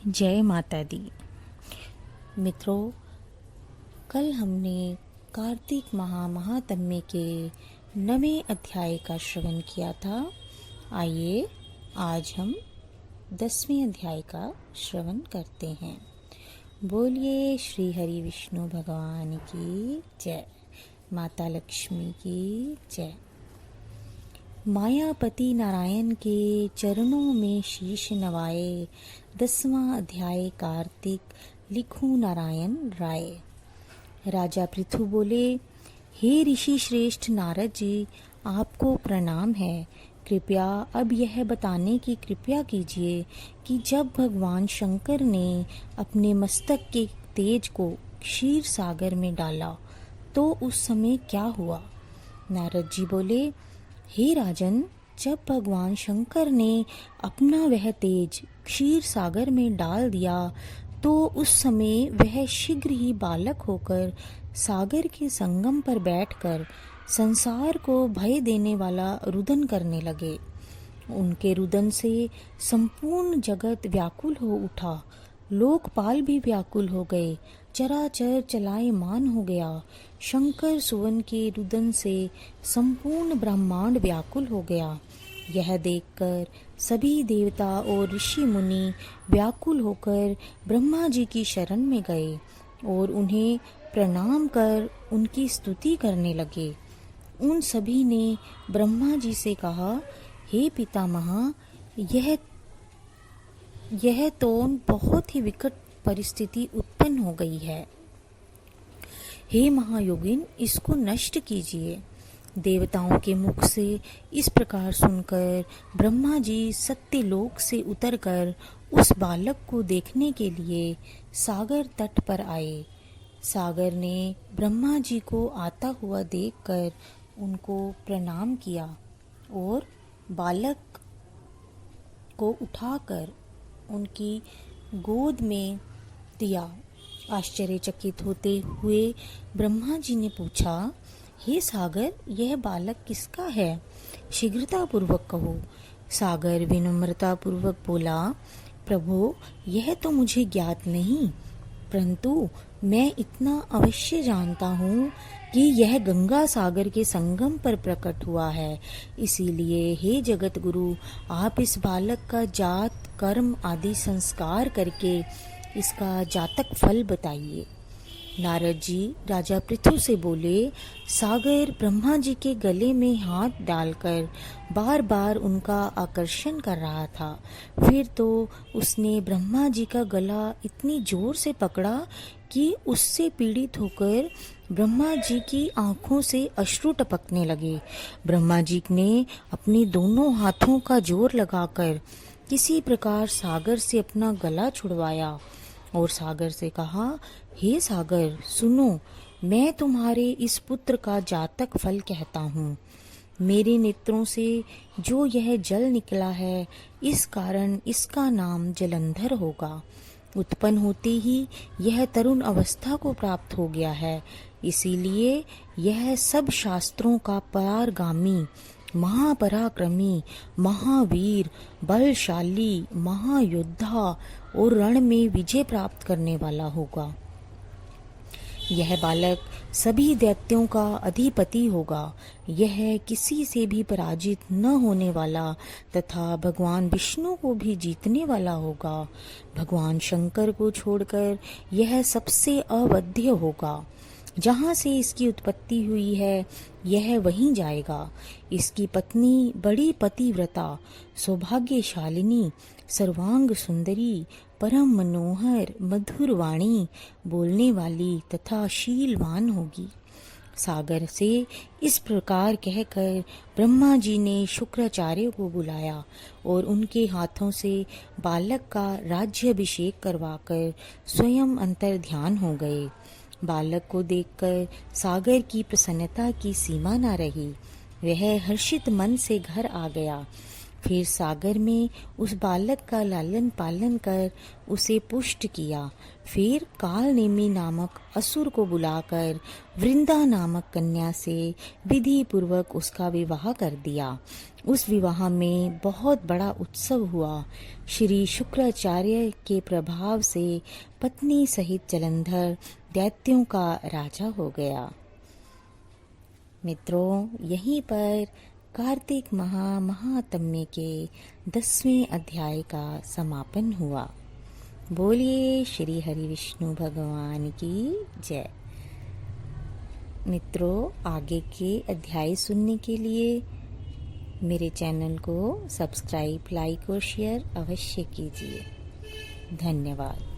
जय माता दी। मित्रों, कल हमने कार्तिक महात्म्य के 9वें अध्याय का श्रवण किया था। आइए आज हम 10वें अध्याय का श्रवण करते हैं। बोलिए श्री हरि विष्णु भगवान की जय, माता लक्ष्मी की जय। मायापति नारायण के चरणों में शीश नवाए, 10वां अध्याय कार्तिक, लिखूं नारायण राय। राजा पृथु बोले, हे ऋषि श्रेष्ठ नारद जी, आपको प्रणाम है। कृपया अब यह बताने की कृपया कीजिए कि जब भगवान शंकर ने अपने मस्तक के तेज को क्षीर सागर में डाला तो उस समय क्या हुआ। नारद जी बोले, हे राजन, जब भगवान शंकर ने अपना वह तेज क्षीर सागर में डाल दिया तो उस समय वह शीघ्र ही बालक होकर सागर के संगम पर बैठकर संसार को भय देने वाला रुदन करने लगे। उनके रुदन से संपूर्ण जगत व्याकुल हो उठा, लोकपाल भी व्याकुल हो गए, चराचर चलायमान हो गया। शंकर सुवन के रुदन से संपूर्ण ब्रह्मांड व्याकुल हो गया। यह देखकर सभी देवता और ऋषि मुनि व्याकुल होकर ब्रह्मा जी की शरण में गए और उन्हें प्रणाम कर उनकी स्तुति करने लगे। उन सभी ने ब्रह्मा जी से कहा, हे पितामह, यह तो बहुत ही विकट परिस्थिति उत्पन्न हो गई है। हे महायोगिन, इसको नष्ट कीजिए। देवताओं के मुख से इस प्रकार सुनकर ब्रह्मा जी सत्यलोक से उतरकर उस बालक को देखने के लिए सागर तट पर आए। सागर ने ब्रह्मा जी को आता हुआ देखकर उनको प्रणाम किया और बालक को उठाकर उनकी गोद में दिया। आश्चर्यचकित होते हुए ब्रह्मा जी ने पूछा, हे सागर, यह बालक किसका है? शीघ्रता पूर्वक कहो। सागर विनम्रता पूर्वक बोला, प्रभो, यह तो मुझे ज्ञात नहीं, परंतु मैं इतना अवश्य जानता हूँ कि यह गंगा सागर के संगम पर प्रकट हुआ है। इसीलिए हे जगत गुरु, आप इस बालक का जात कर्म आदि संस्कार करके इसका जातक फल बताइए। नारद जी राजा पृथु से बोले, सागर ब्रह्मा जी के गले में हाथ डालकर बार बार उनका आकर्षण कर रहा था। फिर तो उसने ब्रह्मा जी का गला इतनी जोर से पकड़ा कि उससे पीड़ित होकर ब्रह्मा जी की आंखों से अश्रु टपकने लगे। ब्रह्मा जी ने अपने दोनों हाथों का जोर लगाकर किसी प्रकार सागर से अपना गला छुड़वाया और सागर से कहा, हे सागर, सुनो, मैं तुम्हारे इस पुत्र का जातक फल कहता हूँ। मेरे नेत्रों से जो यह जल निकला है, इस कारण इसका नाम जलंधर होगा। उत्पन्न होते ही यह तरुण अवस्था को प्राप्त हो गया है, इसीलिए यह सब शास्त्रों का पारगामी, महापराक्रमी, महावीर, बलशाली, महायोद्धा और रण में विजय प्राप्त करने वाला होगा। यह बालक सभी दैत्यों का अधिपति होगा। यह किसी से भी पराजित न होने वाला तथा भगवान विष्णु को भी जीतने वाला होगा। भगवान शंकर को छोड़कर यह सबसे अवध्य होगा। जहाँ से इसकी उत्पत्ति हुई है, यह वहीं जाएगा। इसकी पत्नी बड़ी पतिव्रता, सौभाग्यशालिनी, सर्वांग सुंदरी, परम मनोहर, मधुर वाणी बोलने वाली तथा शीलवान होगी। सागर से इस प्रकार कहकर ब्रह्मा जी ने शुक्राचार्य को बुलाया और उनके हाथों से बालक का राज्याभिषेक करवाकर स्वयं अंतर ध्यान हो गए। बालक को देखकर सागर की प्रसन्नता की सीमा न रही। वह हर्षित मन से घर आ गया। फिर सागर में उस बालक का लालन पालन कर उसे पुष्ट किया। फिर कालनेमी नामक असुर को बुलाकर वृंदा नामक कन्या से विधि पूर्वक उसका विवाह कर दिया। उस विवाह में बहुत बड़ा उत्सव हुआ। श्री शुक्राचार्य के प्रभाव से पत्नी सहित जलंधर दैत्यों का राजा हो गया। मित्रों, यहीं पर कार्तिक महात्म्य के 10वें अध्याय का समापन हुआ। बोलिए श्री हरि विष्णु भगवान की जय। मित्रों, आगे के अध्याय सुनने के लिए मेरे चैनल को सब्सक्राइब, लाइक और शेयर अवश्य कीजिए। धन्यवाद।